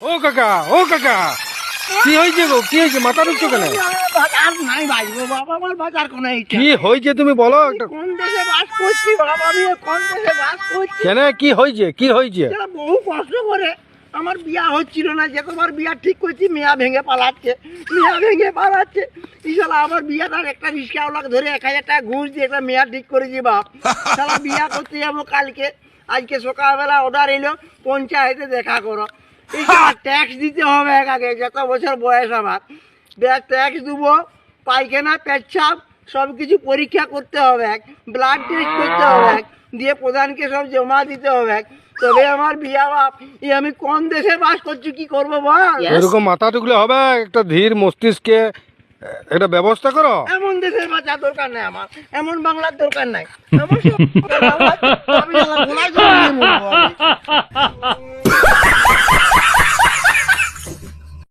ও কাকা, ও কাকা, কি হয়েছে গো? কি হয়েছে? মাথা ঢুকছো কেন? বাজার নাই ভাইবো বাবা, আমার বাজার কোন কি হয়েছে তুমি বলো একটা। কোন দেশে বাস করছি বাবা, আমি কোন দেশে বাস করছি? কেন, কি হয়েছে? কি হয়েছে? যারা বহু কষ্ট করে আমার বিয়া হচ্ছিল না, যতবার বিয়া ঠিক করছি মেয়া ভেঙে পালাচ্ছে, মেয়া ভেঙে পালাচ্ছে। ইশালা আমার বিয়াটার একটা রিক্সাওয়ালাকে ধরে 1000 টাকা ঘুষ দিয়ে একটা মেয়া ঠিক করেছি বাপ। শালা বিয়া করতে যাবো কালকে, আজকে সকালবেলা অর্ডার এলো পঞ্চায়েতে দেখা করো। এই ট্যাক্স দিতে হবে আগে, যত বছর বয়স আমার ট্যাক্স দেবো, পায়খানা পেচ্ছাপ সব কিছু পরীক্ষা করতে হবে, ব্লাড টেস্ট করতে হবে, দিয়ে প্রধানকে সব জমা দিতে হবে, তবে আমার বিয়া বাপ। আমি কোন দেশে বাস করছি, কি করবো বল? এরকম মাথা ঢুকলে হবে? একটা ধীর মস্তিষ্কে একটা ব্যবস্থা করো। এমন দেশের বাঁচা দরকার নাই আমার, এমন বাংলার দরকার নাই আমার। আমি গোলায় জড়িয়ে মরবো আমি।